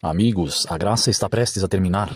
Amigos, a graça está prestes a terminar.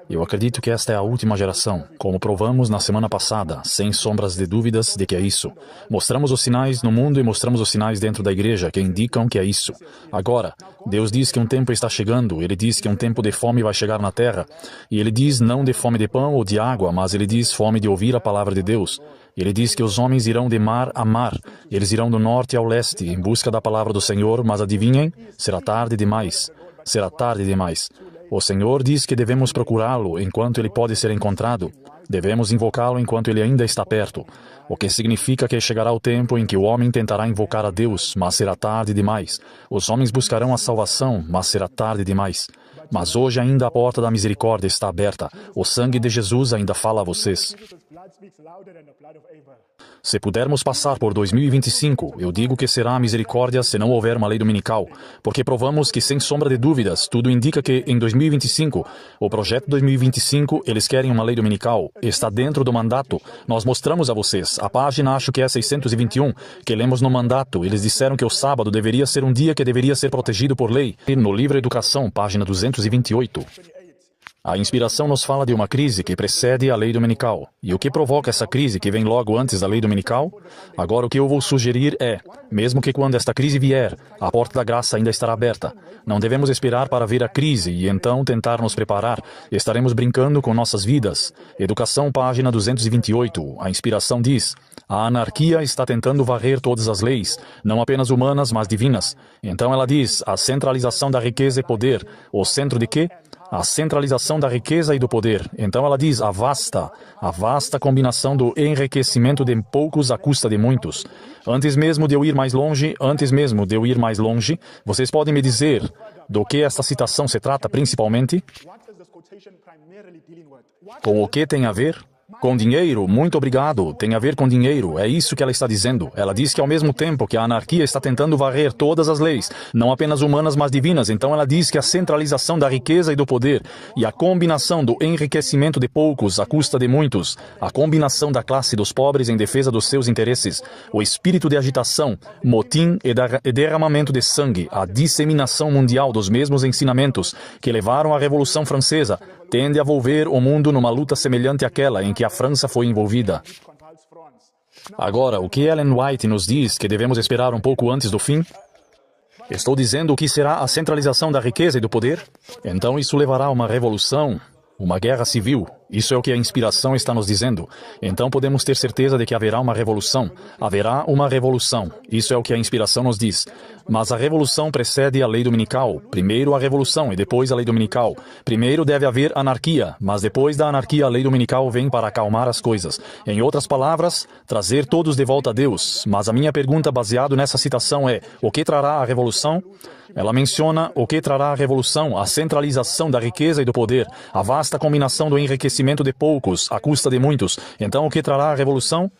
Eu acredito que esta é a última geração, como provamos na semana passada, sem sombras de dúvidas de que é isso. Mostramos os sinais no mundo e mostramos os sinais dentro da igreja que indicam que é isso. Agora, Deus diz que um tempo está chegando, Ele diz que um tempo de fome vai chegar na terra, e Ele diz não de fome de pão ou de água, mas Ele diz fome de ouvir a palavra de Deus. Ele diz que os homens irão de mar a mar, eles irão do norte ao leste, em busca da palavra do Senhor, mas adivinhem, será tarde demais. Será tarde demais. O Senhor diz que devemos procurá-lo enquanto ele pode ser encontrado. Devemos invocá-lo enquanto ele ainda está perto. O que significa que chegará o tempo em que o homem tentará invocar a Deus, mas será tarde demais. Os homens buscarão a salvação, mas será tarde demais. Mas hoje ainda a porta da misericórdia está aberta. O sangue de Jesus ainda fala a vocês. Se pudermos passar por 2025, eu digo que será a misericórdia se não houver uma lei dominical, porque provamos que, sem sombra de dúvidas, tudo indica que, em 2025, o projeto 2025, eles querem uma lei dominical, está dentro do mandato. Nós mostramos a vocês, a página acho que é 621, que lemos no mandato, eles disseram que o sábado deveria ser um dia que deveria ser protegido por lei. No livro Educação, página 228. A inspiração nos fala de uma crise que precede a lei dominical. E o que provoca essa crise que vem logo antes da lei dominical? Agora o que eu vou sugerir é, mesmo que quando esta crise vier, a porta da graça ainda estará aberta. Não devemos esperar para ver a crise e então tentar nos preparar. Estaremos brincando com nossas vidas. Educação, página 228. A inspiração diz: a anarquia está tentando varrer todas as leis, não apenas humanas, mas divinas. Então ela diz, a centralização da riqueza e poder. O centro de quê? A centralização da riqueza e do poder. Então ela diz a vasta combinação do enriquecimento de poucos à custa de muitos. Antes mesmo de eu ir mais longe, vocês podem me dizer do que esta citação se trata principalmente? Com o que tem a ver? Com dinheiro, muito obrigado, tem a ver com dinheiro, é isso que ela está dizendo. Ela diz que ao mesmo tempo que a anarquia está tentando varrer todas as leis, não apenas humanas mas divinas, então ela diz que a centralização da riqueza e do poder, e a combinação do enriquecimento de poucos à custa de muitos, a combinação da classe dos pobres em defesa dos seus interesses, o espírito de agitação, motim e derramamento de sangue, a disseminação mundial dos mesmos ensinamentos que levaram à Revolução Francesa, tende a envolver o mundo numa luta semelhante àquela em que a França foi envolvida. Agora, o que Ellen White nos diz que devemos esperar um pouco antes do fim? Estou dizendo o que será a centralização da riqueza e do poder? Então isso levará a uma revolução, uma guerra civil. Isso é o que a inspiração está nos dizendo. Então podemos ter certeza de que haverá uma revolução. Haverá uma revolução. Isso é o que a inspiração nos diz. Mas a revolução precede a lei dominical. Primeiro a revolução e depois a lei dominical. Primeiro deve haver anarquia, mas depois da anarquia a lei dominical vem para acalmar as coisas. Em outras palavras, trazer todos de volta a Deus. Mas a minha pergunta baseada nessa citação é: o que trará a revolução? Ela menciona o que trará a revolução, a centralização da riqueza e do poder, a vasta combinação do enriquecimento de poucos, à custa de muitos. Então, o que trará a revolução?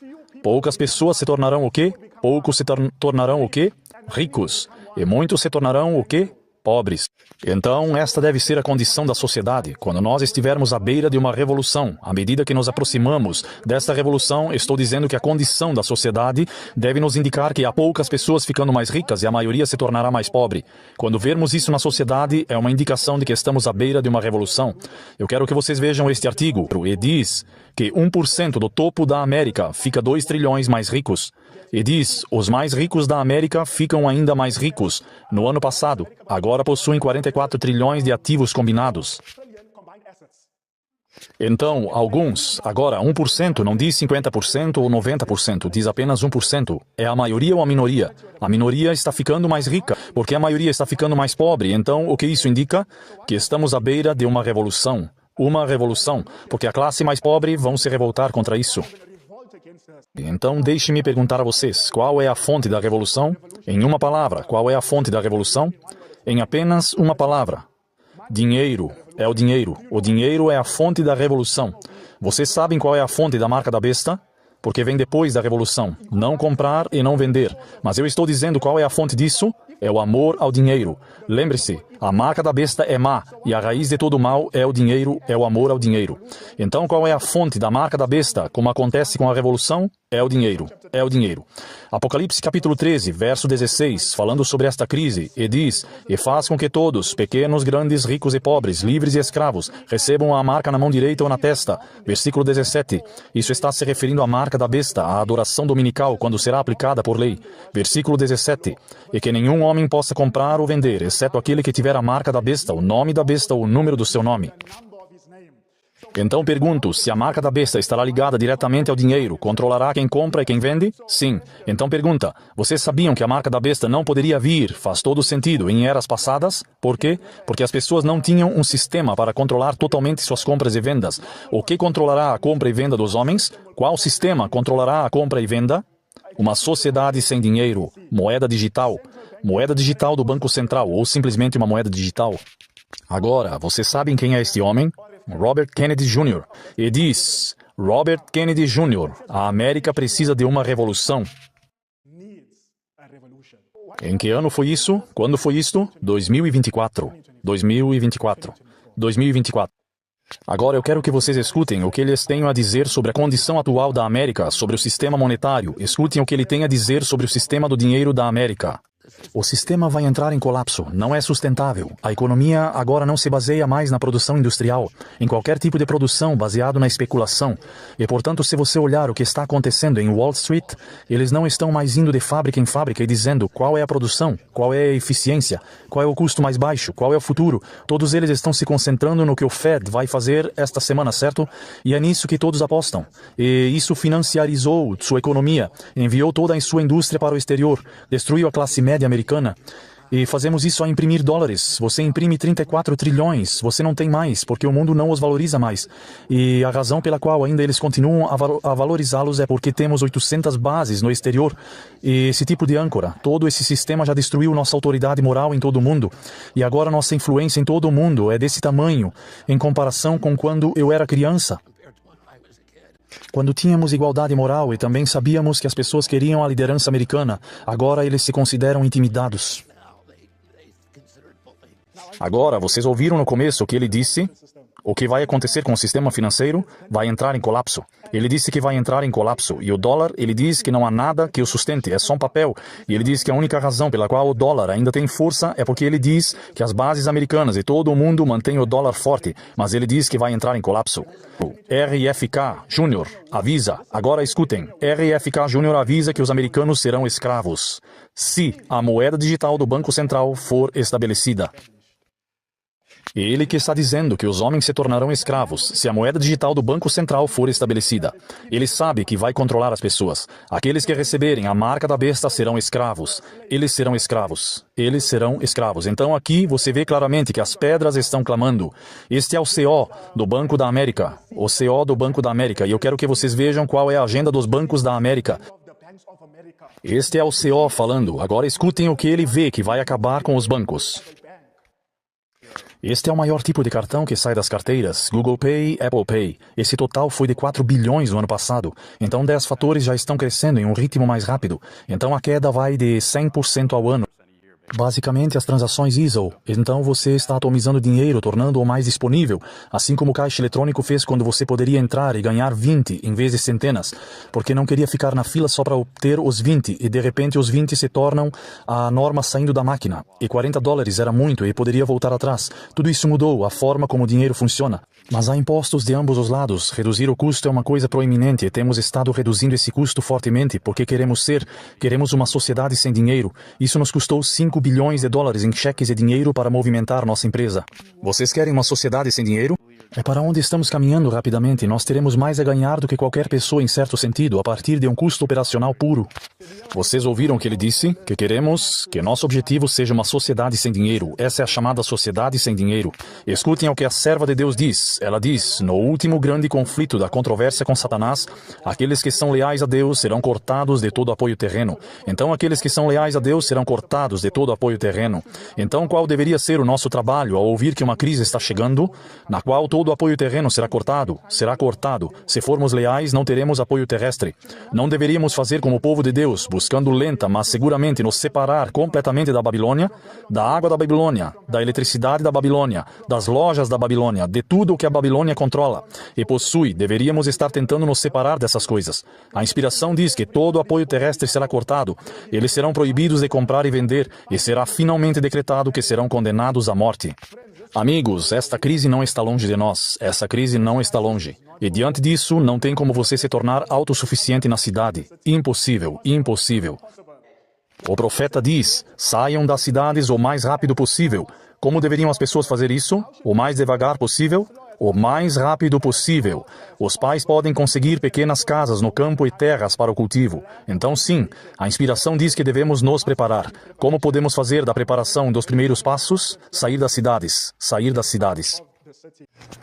Poucas pessoas se tornarão o quê? Poucos se tornarão o quê? Ricos. E muitos se tornarão o quê? Pobres. Então, esta deve ser a condição da sociedade, quando nós estivermos à beira de uma revolução. À medida que nos aproximamos desta revolução, estou dizendo que a condição da sociedade deve nos indicar que há poucas pessoas ficando mais ricas e a maioria se tornará mais pobre. Quando vermos isso na sociedade, é uma indicação de que estamos à beira de uma revolução. Eu quero que vocês vejam este artigo. E diz que 1% do topo da América fica 2 trilhões mais ricos. E diz, os mais ricos da América ficam ainda mais ricos. No ano passado, agora possuem 44 trilhões de ativos combinados. Então, alguns, agora 1%, não diz 50% ou 90%, diz apenas 1%. É a maioria ou a minoria? A minoria está ficando mais rica, porque a maioria está ficando mais pobre. Então, o que isso indica? Que estamos à beira de uma revolução. Uma revolução, porque a classe mais pobre vão se revoltar contra isso. Então, deixe-me perguntar a vocês, qual é a fonte da revolução? Em uma palavra, qual é a fonte da revolução? Em apenas uma palavra. Dinheiro. É o dinheiro. O dinheiro é a fonte da revolução. Vocês sabem qual é a fonte da marca da besta? Porque vem depois da revolução. Não comprar e não vender. Mas eu estou dizendo qual é a fonte disso? é o amor ao dinheiro. Lembre-se, a marca da besta é má, e a raiz de todo mal é o dinheiro, é o amor ao dinheiro. Então, qual é a fonte da marca da besta, como acontece com a revolução? É o dinheiro, é o dinheiro. Apocalipse capítulo 13, verso 16, falando sobre esta crise, e diz: "E faz com que todos, pequenos, grandes, ricos e pobres, livres e escravos, recebam a marca na mão direita ou na testa." Versículo 17. Isso está se referindo à marca da besta, à adoração dominical, quando será aplicada por lei. Versículo 17. "E que nenhum homem possa comprar ou vender, exceto aquele que tiver a marca da besta, o nome da besta ou o número do seu nome." Então pergunto, se a marca da besta estará ligada diretamente ao dinheiro, controlará quem compra e quem vende? Sim. Então pergunta, vocês sabiam que a marca da besta não poderia vir, faz todo sentido, em eras passadas? Por quê? Porque as pessoas não tinham um sistema para controlar totalmente suas compras e vendas. O que controlará a compra e venda dos homens? Qual sistema controlará a compra e venda? Uma sociedade sem dinheiro, moeda digital do Banco Central ou simplesmente uma moeda digital. Agora, vocês sabem quem é este homem? Robert Kennedy Jr. E diz, Robert Kennedy Jr., a América precisa de uma revolução. Em que ano foi isso? Quando foi isto? 2024. 2024. 2024. Agora eu quero que vocês escutem o que eles têm a dizer sobre a condição atual da América, sobre o sistema monetário. Escutem o que ele tem a dizer sobre o sistema do dinheiro da América. O sistema vai entrar em colapso, não é sustentável. A economia agora não se baseia mais na produção industrial, em qualquer tipo de produção baseado na especulação. E, portanto, se você olhar o que está acontecendo em Wall Street, eles não estão mais indo de fábrica em fábrica e dizendo qual é a produção, qual é a eficiência, qual é o custo mais baixo, qual é o futuro. Todos eles estão se concentrando no que o Fed vai fazer esta semana, certo? E é nisso que todos apostam. E isso financiarizou sua economia, enviou toda a sua indústria para o exterior, destruiu a classe média americana. E fazemos isso a imprimir dólares. Você imprime 34 trilhões, você não tem mais, porque o mundo não os valoriza mais. E a razão pela qual ainda eles continuam a valorizá-los é porque temos 800 bases no exterior. E esse tipo de âncora, todo esse sistema já destruiu nossa autoridade moral em todo o mundo. E agora nossa influência em todo o mundo é desse tamanho, em comparação com quando eu era criança. Quando tínhamos igualdade moral e também sabíamos que as pessoas queriam a liderança americana, agora eles se consideram intimidados. Agora, vocês ouviram no começo o que ele disse? O que vai acontecer com o sistema financeiro? Vai entrar em colapso. Ele disse que vai entrar em colapso. E o dólar, ele diz que não há nada que o sustente, é só um papel. E ele diz que a única razão pela qual o dólar ainda tem força é porque ele diz que as bases americanas e todo o mundo mantêm o dólar forte. Mas ele diz que vai entrar em colapso. RFK Jr. avisa. Agora escutem. RFK Jr. avisa que os americanos serão escravos se a moeda digital do Banco Central for estabelecida. Ele que está dizendo que os homens se tornarão escravos se a moeda digital do Banco Central for estabelecida. Ele sabe que vai controlar as pessoas. Aqueles que receberem a marca da besta serão escravos. Eles serão escravos. Eles serão escravos. Então aqui você vê claramente que as pedras estão clamando. Este é o CO do Banco da América. O CO do Banco da América. E eu quero que vocês vejam qual é a agenda dos bancos da América. Este é o CO falando. Agora escutem o que ele vê que vai acabar com os bancos. Este é o maior tipo de cartão que sai das carteiras, Google Pay, Apple Pay. Esse total foi de 4 bilhões no ano passado. Então 10 fatores já estão crescendo em um ritmo mais rápido. Então a queda vai de 100% ao ano. Basicamente as transações ISO. Então você está atomizando dinheiro, tornando-o mais disponível, assim como o caixa eletrônico fez quando você poderia entrar e ganhar 20 em vez de centenas, porque não queria ficar na fila só para obter os 20 e de repente os 20 se tornam a norma saindo da máquina. E 40 dólares era muito e poderia voltar atrás. Tudo isso mudou a forma como o dinheiro funciona. Mas há impostos de ambos os lados. Reduzir o custo é uma coisa proeminente e temos estado reduzindo esse custo fortemente porque queremos uma sociedade sem dinheiro. Isso nos custou 5 bilhões de dólares em cheques e dinheiro para movimentar nossa empresa. Vocês querem uma sociedade sem dinheiro? É para onde estamos caminhando rapidamente. Nós teremos mais a ganhar do que qualquer pessoa em certo sentido, a partir de um custo operacional puro. Vocês ouviram o que ele disse? Que queremos que nosso objetivo seja uma sociedade sem dinheiro. Essa é a chamada sociedade sem dinheiro. Escutem o que a serva de Deus diz. Ela diz, no último grande conflito da controvérsia com Satanás, aqueles que são leais a Deus serão cortados de todo apoio terreno. Então aqueles que são leais a Deus serão cortados de todo apoio terreno. Então qual deveria ser o nosso trabalho ao ouvir que uma crise está chegando, na qual todo o apoio terreno será cortado. Será cortado. Se formos leais, não teremos apoio terrestre. Não deveríamos fazer como o povo de Deus, buscando lenta, mas seguramente nos separar completamente da Babilônia, da água da Babilônia, da eletricidade da Babilônia, das lojas da Babilônia, de tudo o que a Babilônia controla e possui. Deveríamos estar tentando nos separar dessas coisas. A inspiração diz que todo o apoio terrestre será cortado. Eles serão proibidos de comprar e vender, e será finalmente decretado que serão condenados à morte. Amigos, esta crise não está longe de nós. Essa crise não está longe. E diante disso, não tem como você se tornar autossuficiente na cidade. Impossível, impossível. O profeta diz, saiam das cidades o mais rápido possível. Como deveriam as pessoas fazer isso? O mais devagar possível? O mais rápido possível. Os pais podem conseguir pequenas casas no campo e terras para o cultivo. Então, sim, a inspiração diz que devemos nos preparar. Como podemos fazer da preparação dos primeiros passos? Sair das cidades. Sair das cidades.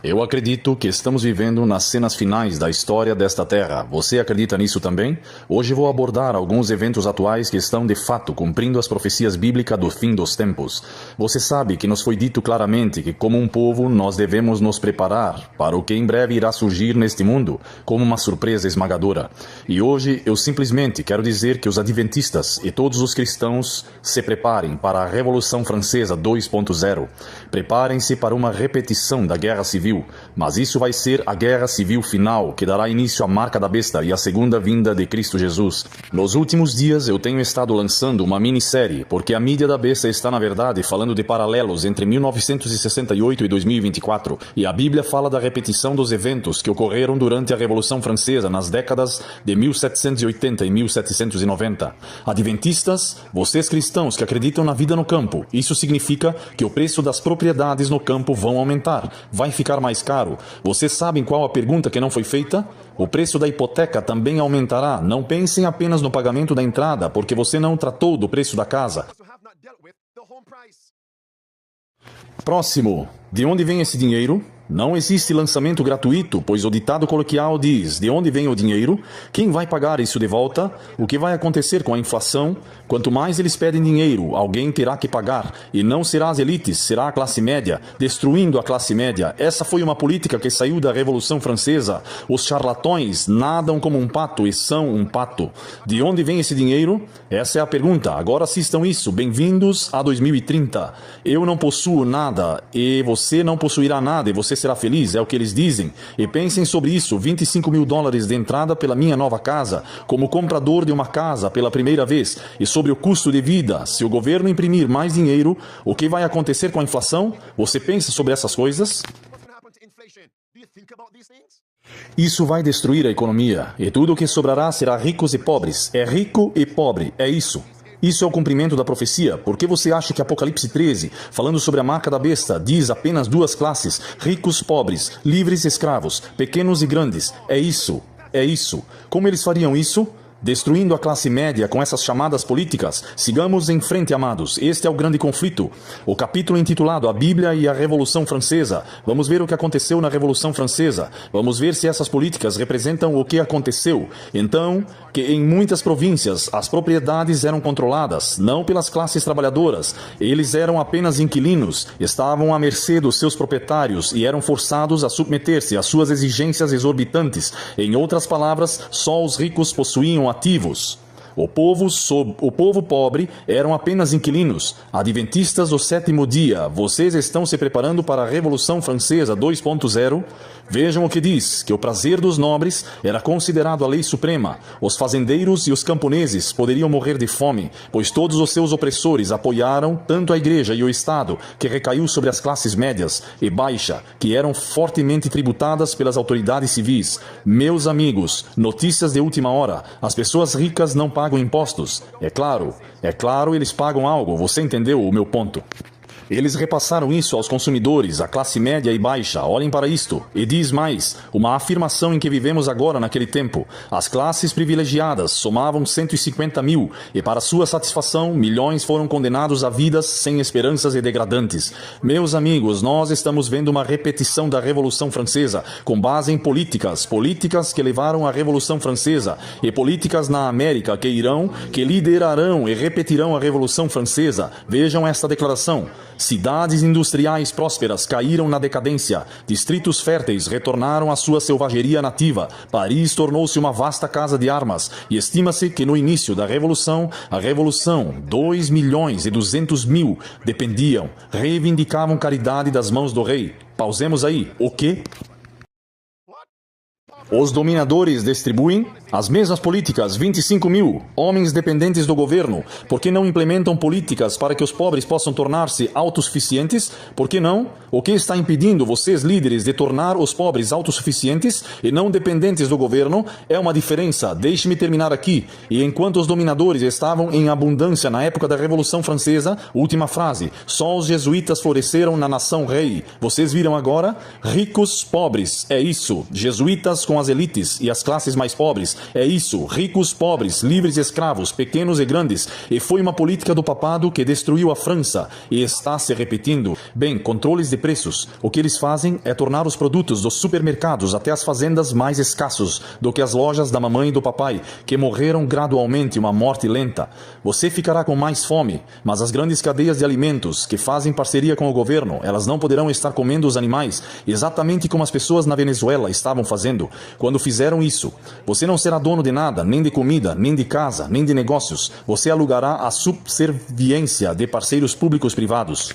Eu acredito que estamos vivendo nas cenas finais da história desta terra. Você acredita nisso também? Hoje vou abordar alguns eventos atuais que estão de fato cumprindo as profecias bíblicas do fim dos tempos. Você sabe que nos foi dito claramente que, como um povo, nós devemos nos preparar para o que em breve irá surgir neste mundo, como uma surpresa esmagadora. E hoje eu simplesmente quero dizer que os adventistas e todos os cristãos se preparem para a Revolução Francesa 2.0. Preparem-se para uma repetição da Guerra Civil, mas isso vai ser a Guerra Civil final, que dará início à marca da besta e à segunda vinda de Cristo Jesus. Nos últimos dias eu tenho estado lançando uma minissérie, porque a mídia da besta está na verdade falando de paralelos entre 1968 e 2024, e a Bíblia fala da repetição dos eventos que ocorreram durante a Revolução Francesa nas décadas de 1780 e 1790. Adventistas, vocês cristãos que acreditam na vida no campo, isso significa que o preço das propriedades no campo vão aumentar. Vai ficar mais caro. Vocês sabem qual a pergunta que não foi feita? O preço da hipoteca também aumentará. Não pensem apenas no pagamento da entrada, porque você não tratou do preço da casa. Próximo. De onde vem esse dinheiro? Não existe lançamento gratuito, pois o ditado coloquial diz: de onde vem o dinheiro? Quem vai pagar isso de volta? O que vai acontecer com a inflação? Quanto mais eles pedem dinheiro, alguém terá que pagar. E não será as elites, será a classe média, destruindo a classe média. Essa foi uma política que saiu da Revolução Francesa. Os charlatões nadam como um pato e são um pato. De onde vem esse dinheiro? Essa é a pergunta. Agora assistam isso. Bem-vindos a 2030. Eu não possuo nada e você não possuirá nada e você será feliz, é o que eles dizem. E pensem sobre isso, $25 mil de entrada pela minha nova casa, como comprador de uma casa pela primeira vez, e sobre o custo de vida. Se o governo imprimir mais dinheiro, o que vai acontecer com a inflação? Você pensa sobre essas coisas? Isso vai destruir a economia, e tudo o que sobrará será ricos e pobres. É rico e pobre, é isso. Isso é o cumprimento da profecia. Por que você acha que Apocalipse 13, falando sobre a marca da besta, diz apenas duas classes, ricos, pobres, livres, escravos, pequenos e grandes? É isso. É isso. Como eles fariam isso? Destruindo a classe média com essas chamadas políticas. Sigamos em frente, amados. Este é o grande conflito. O capítulo intitulado A Bíblia e a Revolução Francesa. Vamos ver o que aconteceu na Revolução Francesa. Vamos ver se essas políticas representam o que aconteceu. Então, que em muitas províncias as propriedades eram controladas, não pelas classes trabalhadoras. Eles eram apenas inquilinos, estavam à mercê dos seus proprietários e eram forçados a submeter-se às suas exigências exorbitantes. Em outras palavras, só os ricos possuíam ativos. O povo pobre eram apenas inquilinos. Adventistas do sétimo dia, vocês estão se preparando para a Revolução Francesa 2.0? Vejam o que diz, que o prazer dos nobres era considerado a lei suprema. Os fazendeiros e os camponeses poderiam morrer de fome, pois todos os seus opressores apoiaram tanto a igreja e o Estado, que recaiu sobre as classes médias e baixa, que eram fortemente tributadas pelas autoridades civis. Meus amigos, notícias de última hora, as pessoas ricas não pagam impostos. É claro, eles pagam algo, você entendeu o meu ponto? Eles repassaram isso aos consumidores, à classe média e baixa. Olhem para isto. E diz mais, uma afirmação em que vivemos agora naquele tempo. As classes privilegiadas somavam 150 mil e para sua satisfação, milhões foram condenados a vidas sem esperanças e degradantes. Meus amigos, nós estamos vendo uma repetição da Revolução Francesa, com base em políticas que levaram à Revolução Francesa e políticas na América que liderarão e repetirão a Revolução Francesa. Vejam esta declaração. Cidades industriais prósperas caíram na decadência. Distritos férteis retornaram à sua selvageria nativa. Paris tornou-se uma vasta casa de armas. E estima-se que no início da Revolução, a Revolução, 2.200.000 dependiam, reivindicavam caridade das mãos do rei. Pausemos aí. O quê? Os dominadores distribuem as mesmas políticas, 25.000 homens dependentes do governo. Por que não implementam políticas para que os pobres possam tornar-se autossuficientes? Por que não? O que está impedindo vocês, líderes, de tornar os pobres autossuficientes e não dependentes do governo? É uma diferença. Deixe-me terminar aqui. E enquanto os dominadores estavam em abundância na época da Revolução Francesa, última frase, só os jesuítas floresceram na nação rei. Vocês viram agora? Ricos, pobres. É isso. Jesuítas com as elites e as classes mais pobres. É isso, ricos, pobres, livres e escravos, pequenos e grandes. E foi uma política do papado que destruiu a França e está se repetindo. Bem, controles de preços. O que eles fazem é tornar os produtos dos supermercados até as fazendas mais escassos do que as lojas da mamãe e do papai, que morreram gradualmente uma morte lenta. Você ficará com mais fome, mas as grandes cadeias de alimentos que fazem parceria com o governo, elas não poderão estar comendo os animais, exatamente como as pessoas na Venezuela estavam fazendo. Quando fizeram isso, você não será dono de nada, nem de comida, nem de casa, nem de negócios. Você alugará a subserviência de parceiros públicos privados.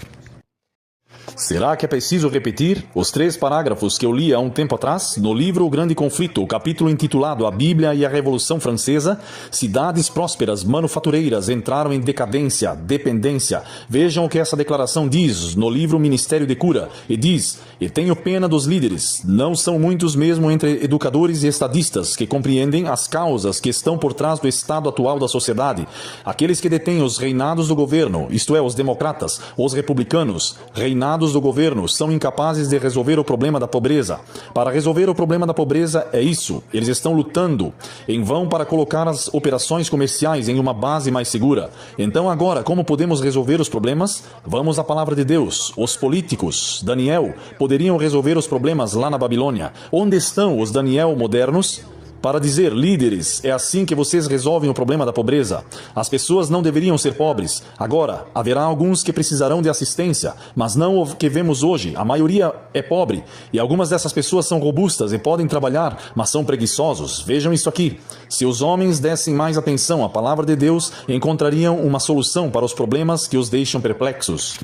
Será que é preciso repetir os 3 parágrafos que eu li há um tempo atrás? No livro O Grande Conflito, o capítulo intitulado A Bíblia e a Revolução Francesa, cidades prósperas, manufatureiras entraram em decadência, dependência. Vejam o que essa declaração diz no livro Ministério de Cura. E diz, e tenho pena dos líderes, não são muitos mesmo entre educadores e estadistas que compreendem as causas que estão por trás do estado atual da sociedade. Aqueles que detêm os reinados do governo, isto é, os democratas, os republicanos, reinados do governo, são incapazes de resolver o problema da pobreza. Para resolver o problema da pobreza é isso. Eles estão lutando em vão para colocar as operações comerciais em uma base mais segura. Então agora, como podemos resolver os problemas? Vamos à palavra de Deus. Os políticos, Daniel, poderiam resolver os problemas lá na Babilônia. Onde estão os Daniel modernos? Para dizer, líderes, é assim que vocês resolvem o problema da pobreza. As pessoas não deveriam ser pobres. Agora, haverá alguns que precisarão de assistência, mas não o que vemos hoje. A maioria é pobre, e algumas dessas pessoas são robustas e podem trabalhar, mas são preguiçosos. Vejam isso aqui. Se os homens dessem mais atenção à palavra de Deus, encontrariam uma solução para os problemas que os deixam perplexos.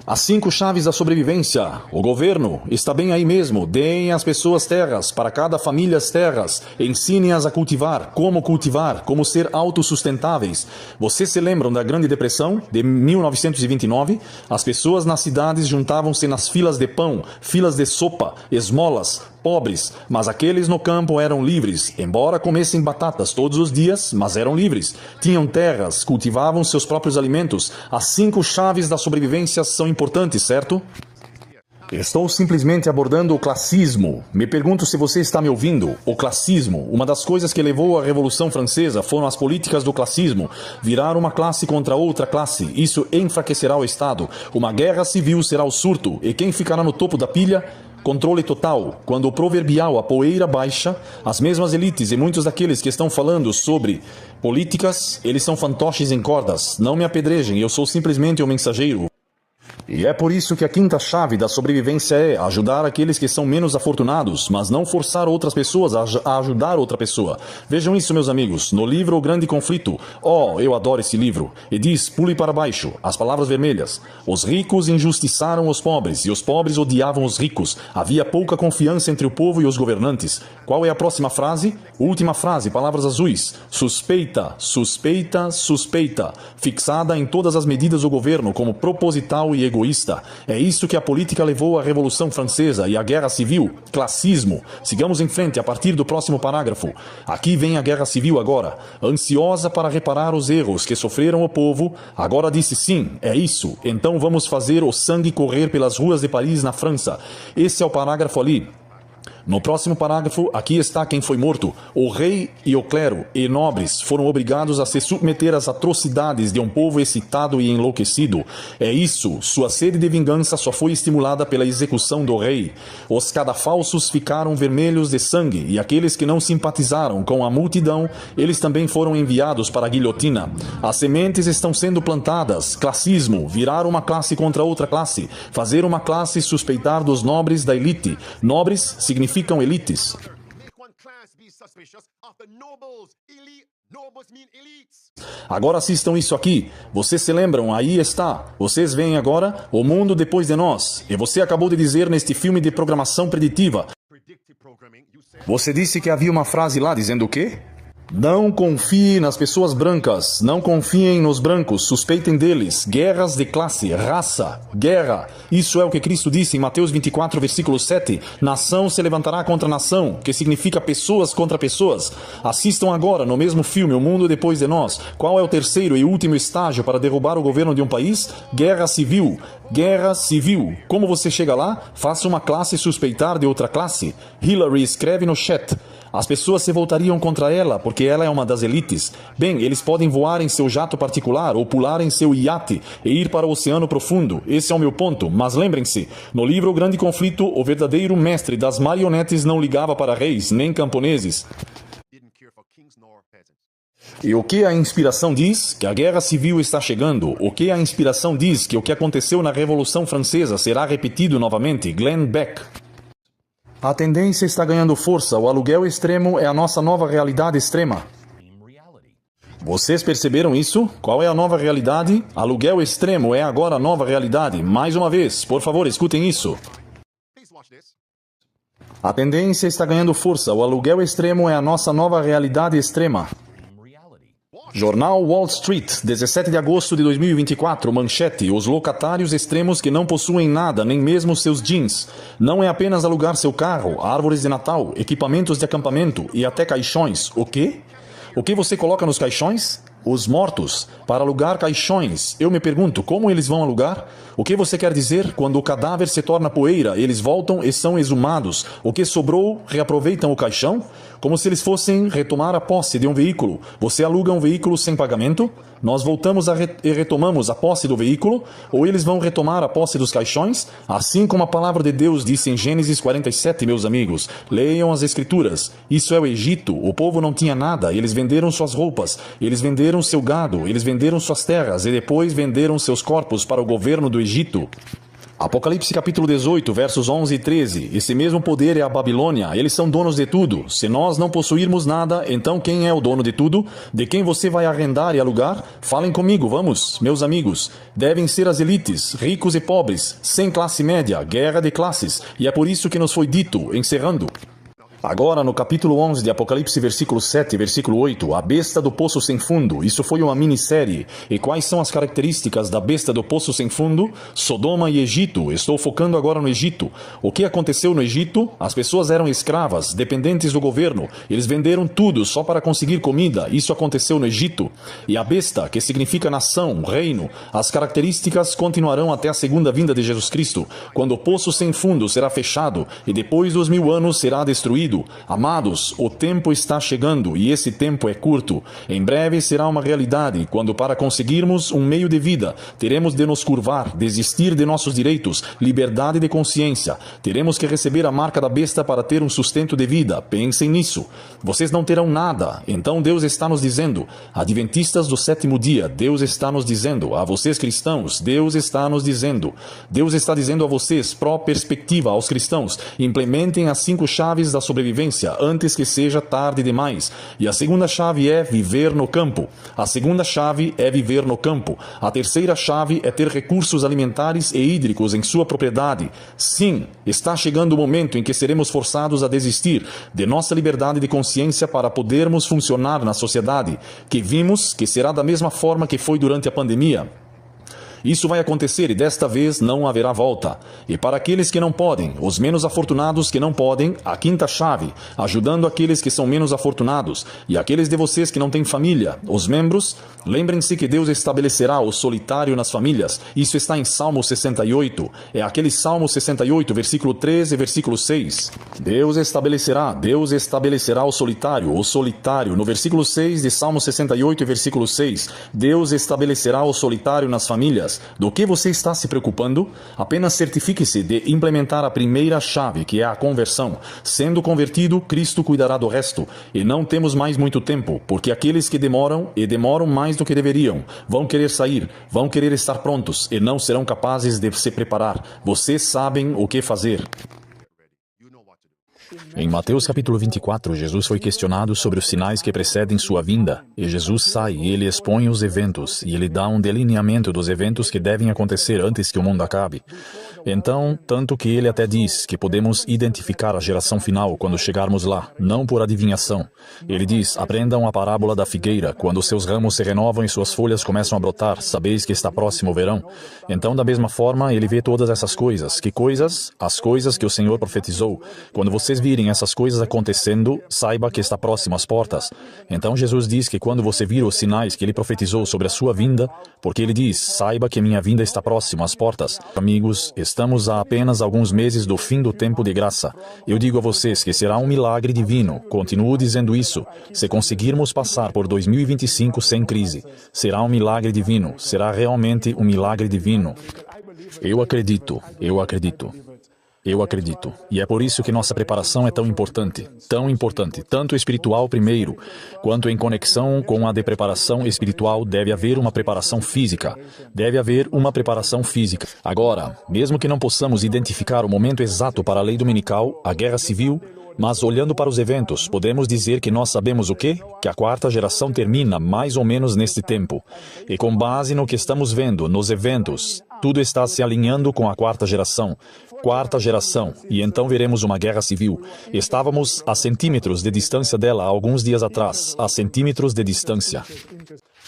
As 5 chaves da sobrevivência. O governo está bem aí mesmo. Deem às pessoas terras, para cada família as terras. Ensinem-as a cultivar, como ser autossustentáveis. Vocês se lembram da Grande Depressão de 1929? As pessoas nas cidades juntavam-se nas filas de pão, filas de sopa, esmolas, pobres, mas aqueles no campo eram livres, embora comessem batatas todos os dias, mas eram livres. Tinham terras, cultivavam seus próprios alimentos. As 5 chaves da sobrevivência são importantes, certo? Estou simplesmente abordando o classismo. Me pergunto se você está me ouvindo. O classismo. Uma das coisas que levou à Revolução Francesa foram as políticas do classismo. Virar uma classe contra outra classe. Isso enfraquecerá o Estado. Uma guerra civil será o surto. E quem ficará no topo da pilha? Controle total. Quando o proverbial a poeira baixa, as mesmas elites e muitos daqueles que estão falando sobre políticas, eles são fantoches em cordas. Não me apedrejem, eu sou simplesmente um mensageiro. E é por isso que a 5ª chave da sobrevivência é ajudar aqueles que são menos afortunados, mas não forçar outras pessoas a ajudar outra pessoa. Vejam isso, meus amigos, no livro O Grande Conflito. Oh, eu adoro esse livro. E diz, pule para baixo, as palavras vermelhas. Os ricos injustiçaram os pobres, e os pobres odiavam os ricos. Havia pouca confiança entre o povo e os governantes. Qual é a próxima frase? Última frase, palavras azuis. Suspeita, suspeita, suspeita. Fixada em todas as medidas do governo como proposital e egoísta. É isso que a política levou à Revolução Francesa e à Guerra Civil. Classismo. Sigamos em frente a partir do próximo parágrafo. Aqui vem a Guerra Civil agora. Ansiosa para reparar os erros que sofreram o povo, agora disse sim, é isso. Então vamos fazer o sangue correr pelas ruas de Paris na França. Esse é o parágrafo ali. No próximo parágrafo, aqui está quem foi morto. O rei e o clero e nobres foram obrigados a se submeter às atrocidades de um povo excitado e enlouquecido. É isso, sua sede de vingança só foi estimulada pela execução do rei. Os cadafalsos ficaram vermelhos de sangue, e aqueles que não simpatizaram com a multidão, eles também foram enviados para a guilhotina. As sementes estão sendo plantadas. Classismo, virar uma classe contra outra classe, fazer uma classe suspeitar dos nobres da elite. Nobres significam elites. Agora assistam isso aqui. Vocês se lembram? Aí está. Vocês veem agora o mundo depois de nós. E você acabou de dizer neste filme de programação preditiva. Você disse que havia uma frase lá dizendo o quê? Não confie nas pessoas brancas, não confiem nos brancos, suspeitem deles. Guerras de classe, raça, guerra. Isso é o que Cristo disse em Mateus 24, versículo 7. Nação se levantará contra nação, que significa pessoas contra pessoas. Assistam agora, no mesmo filme, O Mundo Depois de Nós. Qual é o terceiro e último estágio para derrubar o governo de um país? Guerra civil. Guerra civil. Como você chega lá? Faça uma classe suspeitar de outra classe. Hillary escreve no chat. As pessoas se voltariam contra ela, porque ela é uma das elites. Bem, eles podem voar em seu jato particular ou pular em seu iate e ir para o oceano profundo. Esse é o meu ponto. Mas lembrem-se, no livro O Grande Conflito, o verdadeiro mestre das marionetes não ligava para reis, nem camponeses. E o que a inspiração diz? Que a guerra civil está chegando. O que a inspiração diz? Que o que aconteceu na Revolução Francesa será repetido novamente. Glenn Beck. A tendência está ganhando força. O aluguel extremo é a nossa nova realidade extrema. Vocês perceberam isso? Qual é a nova realidade? Aluguel extremo é agora a nova realidade. Mais uma vez, por favor, escutem isso. A tendência está ganhando força. O aluguel extremo é a nossa nova realidade extrema. Jornal Wall Street, 17 de agosto de 2024, manchete: os locatários extremos que não possuem nada, nem mesmo seus jeans. Não é apenas alugar seu carro, árvores de Natal, equipamentos de acampamento e até caixões. O quê? O que você coloca nos caixões? Os mortos. Para alugar caixões. Eu me pergunto, como eles vão alugar? O que você quer dizer? Quando o cadáver se torna poeira, eles voltam e são exumados. O que sobrou, reaproveitam o caixão? Como se eles fossem retomar a posse de um veículo. Você aluga um veículo sem pagamento? Nós voltamos e retomamos a posse do veículo? Ou eles vão retomar a posse dos caixões? Assim como a palavra de Deus disse em Gênesis 47, meus amigos. Leiam as escrituras. Isso é o Egito. O povo não tinha nada. Eles venderam suas roupas. Eles venderam seu gado. Eles venderam suas terras. E depois venderam seus corpos para o governo do Egito. Apocalipse capítulo 18, versos 11 e 13. Esse mesmo poder é a Babilônia. Eles são donos de tudo. Se nós não possuirmos nada, então quem é o dono de tudo? De quem você vai arrendar e alugar? Falem comigo, vamos, meus amigos. Devem ser as elites, ricos e pobres, sem classe média, guerra de classes. E é por isso que nos foi dito, encerrando. Agora, no capítulo 11 de Apocalipse, versículo 7 e versículo 8, a besta do poço sem fundo. Isso foi uma minissérie. E quais são as características da besta do poço sem fundo? Sodoma e Egito. Estou focando agora no Egito. O que aconteceu no Egito? As pessoas eram escravas, dependentes do governo. Eles venderam tudo só para conseguir comida. Isso aconteceu no Egito. E a besta, que significa nação, reino, as características continuarão até a segunda vinda de Jesus Cristo, quando o poço sem fundo será fechado e depois dos 1000 anos será destruído. Amados, o tempo está chegando e esse tempo é curto. Em breve será uma realidade, quando para conseguirmos um meio de vida, teremos de nos curvar, desistir de nossos direitos, liberdade de consciência. Teremos que receber a marca da besta para ter um sustento de vida. Pensem nisso. Vocês não terão nada. Então Deus está nos dizendo, adventistas do sétimo dia, Deus está nos dizendo, a vocês cristãos, Deus está nos dizendo. Deus está dizendo a vocês, pró-perspectiva aos cristãos, implementem as 5 chaves da sobrevivência antes que seja tarde demais. E a segunda chave é viver no campo. A segunda chave é viver no campo. A terceira chave é ter recursos alimentares e hídricos em sua propriedade. Sim, está chegando o momento em que seremos forçados a desistir de nossa liberdade de consciência para podermos funcionar na sociedade, que vimos que será da mesma forma que foi durante a pandemia. Isso vai acontecer e desta vez não haverá volta. E para aqueles que não podem, os menos afortunados que não podem, a quinta chave, ajudando aqueles que são menos afortunados, e aqueles de vocês que não têm família, os membros, lembrem-se que Deus estabelecerá o solitário nas famílias. Isso está em Salmo 68. É aquele Salmo 68, versículo 13 e versículo 6. Deus estabelecerá o solitário. No versículo 6 de Salmo 68 e versículo 6, Deus estabelecerá o solitário nas famílias. Do que você está se preocupando? Apenas certifique-se de implementar a primeira chave, que é a conversão. Sendo convertido, Cristo cuidará do resto. E não temos mais muito tempo, porque aqueles que demoram, e demoram mais do que deveriam, vão querer sair, vão querer estar prontos, e não serão capazes de se preparar. Vocês sabem o que fazer. Em Mateus capítulo 24, Jesus foi questionado sobre os sinais que precedem sua vinda, e Jesus sai e ele expõe os eventos, e ele dá um delineamento dos eventos que devem acontecer antes que o mundo acabe. Então, tanto que ele até diz que podemos identificar a geração final quando chegarmos lá, não por adivinhação. Ele diz, aprendam a parábola da figueira, quando seus ramos se renovam e suas folhas começam a brotar, sabeis que está próximo o verão. Então, da mesma forma, ele vê todas essas coisas. Que coisas? As coisas que o Senhor profetizou. Quando vocês virem essas coisas acontecendo, saiba que está próximo às portas. Então Jesus diz que quando você vir os sinais que ele profetizou sobre a sua vinda, porque ele diz, saiba que minha vinda está próximo às portas. Amigos, estamos a apenas alguns meses do fim do tempo de graça. Eu digo a vocês que será um milagre divino. Continuo dizendo isso. Se conseguirmos passar por 2025 sem crise, será um milagre divino. Será realmente um milagre divino. Eu acredito. E é por isso que nossa preparação é tão importante, tanto espiritual primeiro, quanto em conexão com a de preparação espiritual deve haver uma preparação física. Agora, mesmo que não possamos identificar o momento exato para a lei dominical, a guerra civil, mas olhando para os eventos, podemos dizer que nós sabemos o quê? Que a quarta geração termina mais ou menos neste tempo. E com base no que estamos vendo, nos eventos, tudo está se alinhando com a quarta geração, e então veremos uma guerra civil. Estávamos a centímetros de distância dela há alguns dias atrás, a centímetros de distância.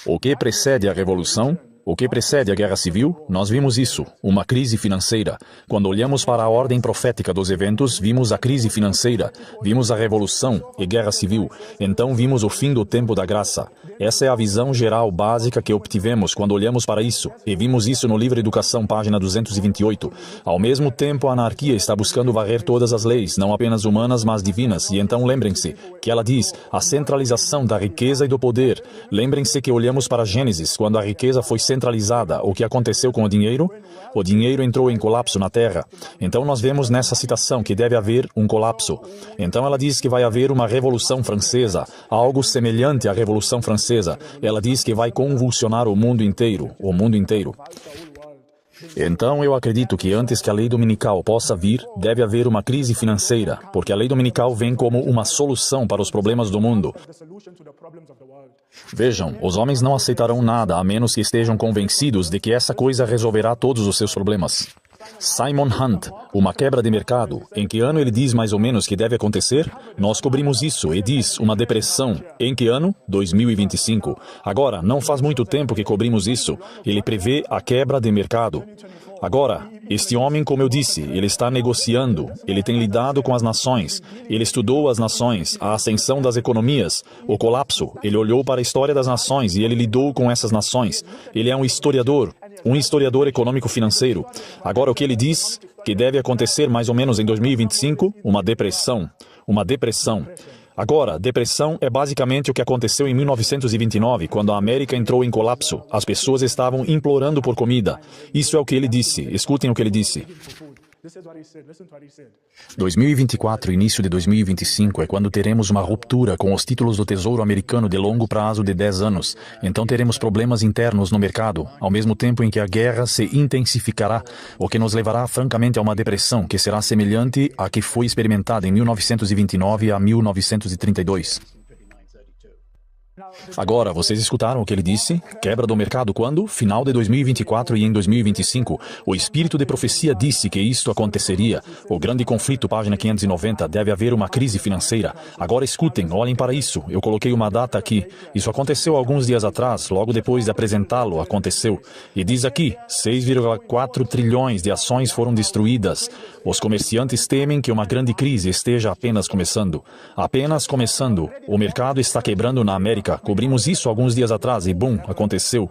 O que precede a revolução? O que precede a guerra civil? Nós vimos isso, uma crise financeira. Quando olhamos para a ordem profética dos eventos, vimos a crise financeira, vimos a revolução e guerra civil. Então vimos o fim do tempo da graça. Essa é a visão geral básica que obtivemos quando olhamos para isso. E vimos isso no livro Educação, página 228. Ao mesmo tempo, a anarquia está buscando varrer todas as leis, não apenas humanas, mas divinas. E então lembrem-se que ela diz, a centralização da riqueza e do poder. Lembrem-se que olhamos para Gênesis, quando a riqueza foi centralizada. O que aconteceu com o dinheiro? O dinheiro entrou em colapso na Terra. Então nós vemos nessa citação que deve haver um colapso. Então ela diz que vai haver uma Revolução Francesa, algo semelhante à Revolução Francesa. Ela diz que vai convulsionar o mundo inteiro. Então eu acredito que antes que a lei dominical possa vir, deve haver uma crise financeira, porque a lei dominical vem como uma solução para os problemas do mundo. Vejam, os homens não aceitarão nada a menos que estejam convencidos de que essa coisa resolverá todos os seus problemas. Simon Hunt, uma quebra de mercado. Em que ano ele diz mais ou menos que deve acontecer? Nós cobrimos isso e diz uma depressão. Em que ano? 2025. Agora, não faz muito tempo que cobrimos isso. Ele prevê a quebra de mercado. Agora, este homem, como eu disse, ele está negociando, ele tem lidado com as nações, ele estudou as nações, a ascensão das economias, o colapso, ele olhou para a história das nações e ele lidou com essas nações. Ele é um historiador econômico-financeiro. Agora, o que ele diz que deve acontecer mais ou menos em 2025? Uma depressão. Agora, depressão é basicamente o que aconteceu em 1929, quando a América entrou em colapso. As pessoas estavam implorando por comida. Isso é o que ele disse. Escutem o que ele disse. 2024 e início de 2025 é quando teremos uma ruptura com os títulos do Tesouro Americano de longo prazo de 10 anos. Então teremos problemas internos no mercado, ao mesmo tempo em que a guerra se intensificará, o que nos levará francamente a uma depressão que será semelhante à que foi experimentada em 1929 a 1932. Agora, vocês escutaram o que ele disse? Quebra do mercado quando? Final de 2024 e em 2025. O espírito de profecia disse que isto aconteceria. O grande conflito, página 590, deve haver uma crise financeira. Agora escutem, olhem para isso. Eu coloquei uma data aqui. Isso aconteceu alguns dias atrás, logo depois de apresentá-lo, aconteceu. E diz aqui, 6,4 trilhões de ações foram destruídas. Os comerciantes temem que uma grande crise esteja apenas começando. Apenas começando. O mercado está quebrando na América. Cobrimos isso alguns dias atrás e, bum, aconteceu.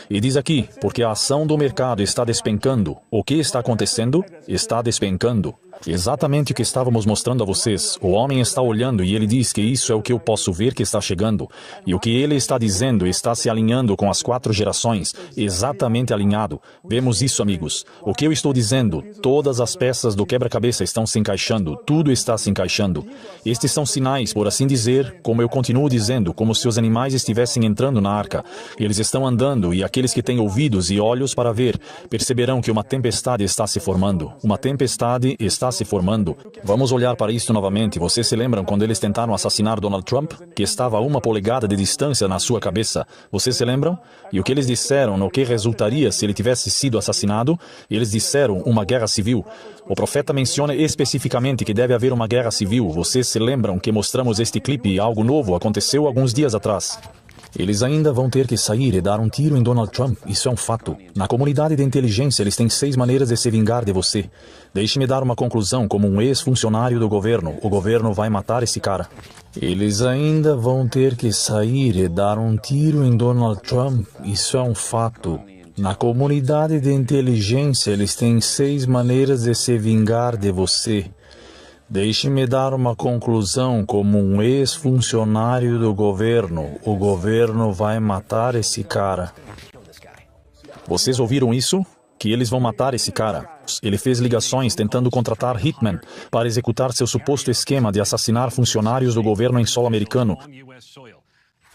E diz aqui, porque a ação do mercado está despencando. O que está acontecendo? Está despencando. Exatamente o que estávamos mostrando a vocês. O homem está olhando e ele diz que isso é o que eu posso ver que está chegando. E o que ele está dizendo está se alinhando com as 4 gerações. Exatamente alinhado. Vemos isso, amigos. O que eu estou dizendo? Todas as peças do quebra-cabeça estão se encaixando. Tudo está se encaixando. Estes são sinais, por assim dizer, como eu continuo dizendo, como se os animais estivessem entrando na arca. Eles estão andando e aqueles que têm ouvidos e olhos para ver, perceberão que uma tempestade está se formando. Uma tempestade está se formando. Vamos olhar para isto novamente. Vocês se lembram quando eles tentaram assassinar Donald Trump? Que estava a 1 polegada de distância na sua cabeça. Vocês se lembram? E o que eles disseram no que resultaria se ele tivesse sido assassinado? Eles disseram uma guerra civil. O profeta menciona especificamente que deve haver uma guerra civil. Vocês se lembram que mostramos este clipe e algo novo aconteceu alguns dias atrás? Eles ainda vão ter que sair e dar um tiro em Donald Trump, isso é um fato. Na comunidade de inteligência, eles têm 6 maneiras de se vingar de você. Deixe-me dar uma conclusão, como um ex-funcionário do governo. O governo vai matar esse cara. Eles ainda vão ter que sair e dar um tiro em Donald Trump, isso é um fato. Na comunidade de inteligência, eles têm 6 maneiras de se vingar de você. Deixe-me dar uma conclusão, como um ex-funcionário do governo. O governo vai matar esse cara. Vocês ouviram isso? Que eles vão matar esse cara. Ele fez ligações tentando contratar hitman para executar seu suposto esquema de assassinar funcionários do governo em solo americano.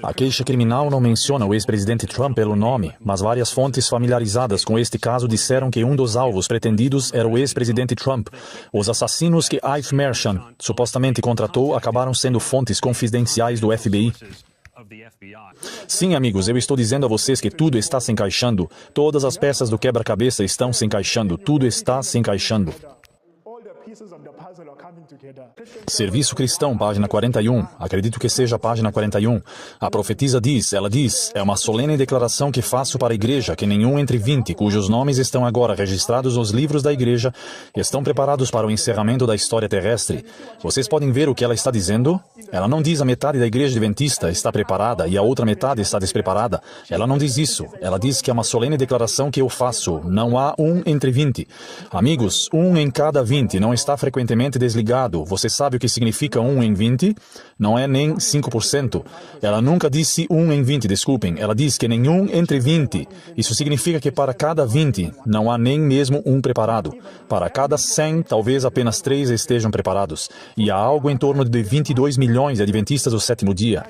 A queixa criminal não menciona o ex-presidente Trump pelo nome, mas várias fontes familiarizadas com este caso disseram que um dos alvos pretendidos era o ex-presidente Trump. Os assassinos que Yves Merchant supostamente contratou acabaram sendo fontes confidenciais do FBI. Sim, amigos, eu estou dizendo a vocês que tudo está se encaixando. Todas as peças do quebra-cabeça estão se encaixando. Tudo está se encaixando. Serviço Cristão, página 41. Acredito que seja a página 41. A profetisa diz, ela diz, é uma solene declaração que faço para a igreja, que nenhum entre 20, cujos nomes estão agora registrados nos livros da igreja, estão preparados para o encerramento da história terrestre. Vocês podem ver o que ela está dizendo? Ela não diz a metade da igreja adventista está preparada e a outra metade está despreparada. Ela não diz isso. Ela diz que é uma solene declaração que eu faço. Não há um entre 20. Amigos, 1 em cada 20 não está frequentemente desligado. Você sabe o que significa 1 em 20? Não é nem 5%. Ela nunca disse 1 em 20, desculpem. Ela diz que nenhum entre 20. Isso significa que para cada 20 não há nem mesmo um preparado. Para cada 100, talvez apenas 3 estejam preparados. E há algo em torno de 22 milhões de adventistas do sétimo dia.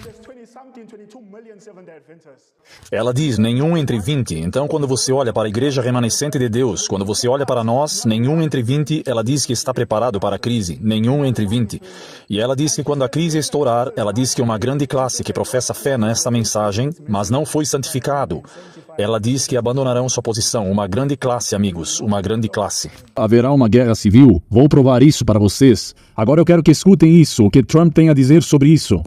Ela diz nenhum entre 20. Então, quando você olha para a igreja remanescente de Deus, quando você olha para nós, nenhum entre 20, ela diz que está preparado para a crise. Nenhum entre 20. E ela diz que quando a crise estourar, ela diz que uma grande classe que professa fé nesta mensagem, mas não foi santificado. Ela diz que abandonarão sua posição. Uma grande classe, amigos. Uma grande classe. Haverá uma guerra civil. Vou provar isso para vocês. Agora eu quero que escutem isso, o que Trump tem a dizer sobre isso.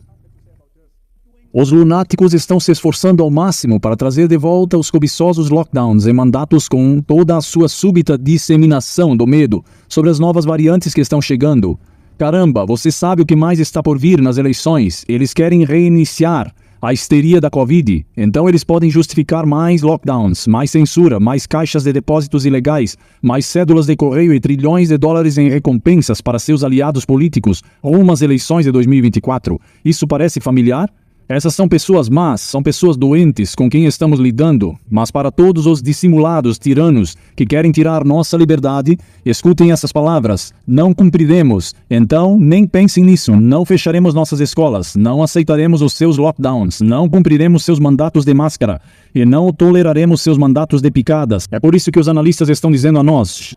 Os lunáticos estão se esforçando ao máximo para trazer de volta os cobiçosos lockdowns e mandatos com toda a sua súbita disseminação do medo sobre as novas variantes que estão chegando. Caramba, você sabe o que mais está por vir nas eleições? Eles querem reiniciar a histeria da Covid. Então eles podem justificar mais lockdowns, mais censura, mais caixas de depósitos ilegais, mais cédulas de correio e trilhões de dólares em recompensas para seus aliados políticos rumo às eleições de 2024. Isso parece familiar? Essas são pessoas más, são pessoas doentes com quem estamos lidando, mas para todos os dissimulados tiranos que querem tirar nossa liberdade, escutem essas palavras: não cumpriremos. Então, nem pensem nisso, não fecharemos nossas escolas, não aceitaremos os seus lockdowns, não cumpriremos seus mandatos de máscara e não toleraremos seus mandatos de picadas. É por isso que os analistas estão dizendo a nós: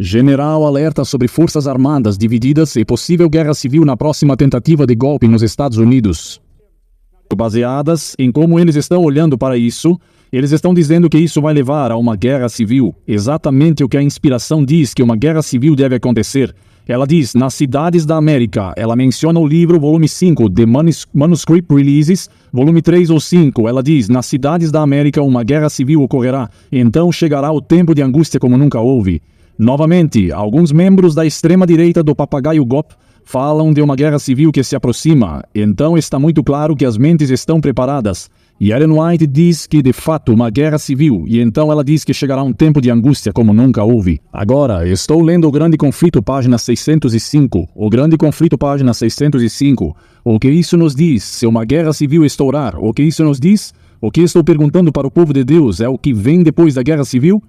General alerta sobre forças armadas divididas e possível guerra civil na próxima tentativa de golpe nos Estados Unidos. Baseadas em como eles estão olhando para isso, eles estão dizendo que isso vai levar a uma guerra civil. Exatamente o que a inspiração diz que uma guerra civil deve acontecer. Ela diz, nas cidades da América, ela menciona o livro volume 5, The Manuscript Releases, volume 3 ou 5, ela diz, nas cidades da América uma guerra civil ocorrerá, então chegará o tempo de angústia como nunca houve. Novamente, alguns membros da extrema-direita do papagaio Gop falam de uma guerra civil que se aproxima, então está muito claro que as mentes estão preparadas. E Ellen White diz que, de fato, uma guerra civil, e então ela diz que chegará um tempo de angústia como nunca houve. Agora, estou lendo O Grande Conflito, página 605. O Grande Conflito, página 605. O que isso nos diz? Se uma guerra civil estourar, o que isso nos diz? O que estou perguntando para o povo de Deus é o que vem depois da guerra civil?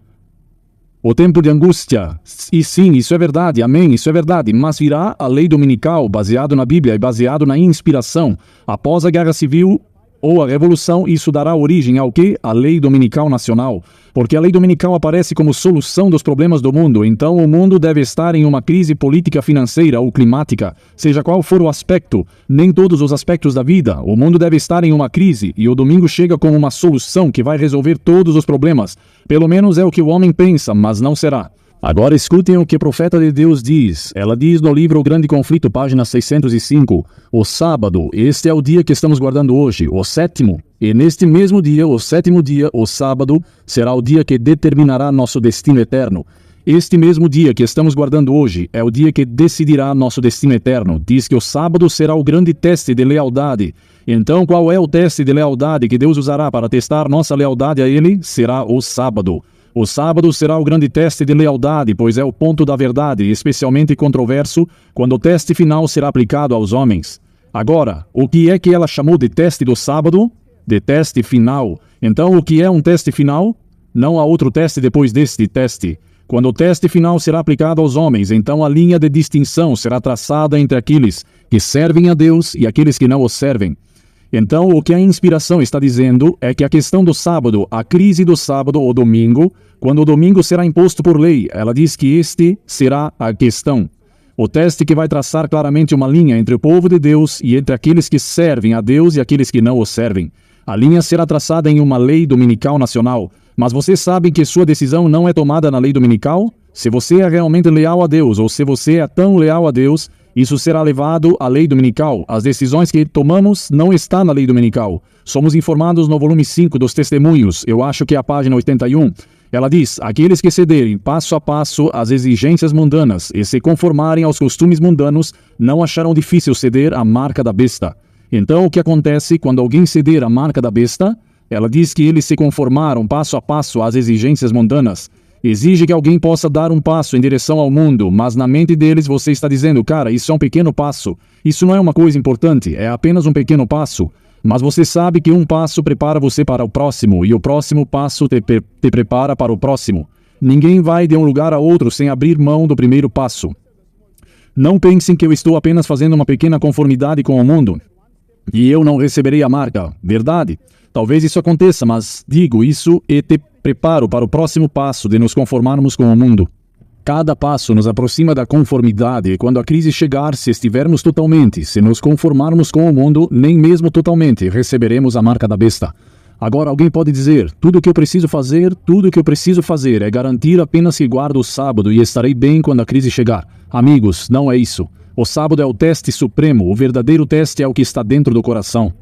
O tempo de angústia. E sim, isso é verdade, amém, isso é verdade. Mas virá a lei dominical, baseado na Bíblia e baseado na inspiração. Após a guerra civil ou a revolução, isso dará origem ao quê? A lei dominical nacional. Porque a lei dominical aparece como solução dos problemas do mundo. Então o mundo deve estar em uma crise política, financeira ou climática. Seja qual for o aspecto, nem todos os aspectos da vida. O mundo deve estar em uma crise e o domingo chega como uma solução que vai resolver todos os problemas. Pelo menos é o que o homem pensa, mas não será. Agora escutem o que o profeta de Deus diz. Ela diz no livro O Grande Conflito, página 605. O sábado, este é o dia que estamos guardando hoje, o sétimo. E neste mesmo dia, o sétimo dia, o sábado, será o dia que determinará nosso destino eterno. Este mesmo dia que estamos guardando hoje é o dia que decidirá nosso destino eterno. Diz que o sábado será o grande teste de lealdade. Então, qual é o teste de lealdade que Deus usará para testar nossa lealdade a Ele? Será o sábado. O sábado será o grande teste de lealdade, pois é o ponto da verdade, especialmente controverso, quando o teste final será aplicado aos homens. Agora, o que é que ela chamou de teste do sábado? De teste final. Então, o que é um teste final? Não há outro teste depois deste teste. Quando o teste final será aplicado aos homens, então a linha de distinção será traçada entre aqueles que servem a Deus e aqueles que não o servem. Então, o que a inspiração está dizendo é que a questão do sábado, a crise do sábado ou domingo, quando o domingo será imposto por lei, ela diz que este será a questão. O teste que vai traçar claramente uma linha entre o povo de Deus e entre aqueles que servem a Deus e aqueles que não o servem. A linha será traçada em uma lei dominical nacional. Mas vocês sabem que sua decisão não é tomada na lei dominical? Se você é realmente leal a Deus, ou se você é tão leal a Deus, isso será levado à lei dominical. As decisões que tomamos não estão na lei dominical. Somos informados no volume 5 dos Testemunhos, eu acho que é a página 81. Ela diz, aqueles que cederem passo a passo às exigências mundanas e se conformarem aos costumes mundanos, não acharão difícil ceder à marca da besta. Então, o que acontece quando alguém ceder à marca da besta? Ela diz que eles se conformaram passo a passo às exigências mundanas. Exige que alguém possa dar um passo em direção ao mundo, mas na mente deles você está dizendo, cara, isso é um pequeno passo. Isso não é uma coisa importante, é apenas um pequeno passo. Mas você sabe que um passo prepara você para o próximo, e o próximo passo te prepara para o próximo. Ninguém vai de um lugar a outro sem abrir mão do primeiro passo. Não pensem que eu estou apenas fazendo uma pequena conformidade com o mundo, e eu não receberei a marca. Verdade? Talvez isso aconteça, mas digo isso e te preparo para o próximo passo de nos conformarmos com o mundo. Cada passo nos aproxima da conformidade e quando a crise chegar, se estivermos totalmente, se nos conformarmos com o mundo, nem mesmo totalmente, receberemos a marca da besta. Agora alguém pode dizer, tudo o que eu preciso fazer é garantir apenas que guardo o sábado e estarei bem quando a crise chegar. Amigos, não é isso. O sábado é o teste supremo, o verdadeiro teste é o que está dentro do coração.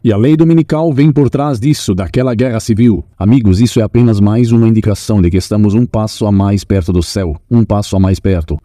E a lei dominical vem por trás disso, daquela guerra civil. Amigos, isso é apenas mais uma indicação de que estamos um passo a mais perto do céu. Um passo a mais perto.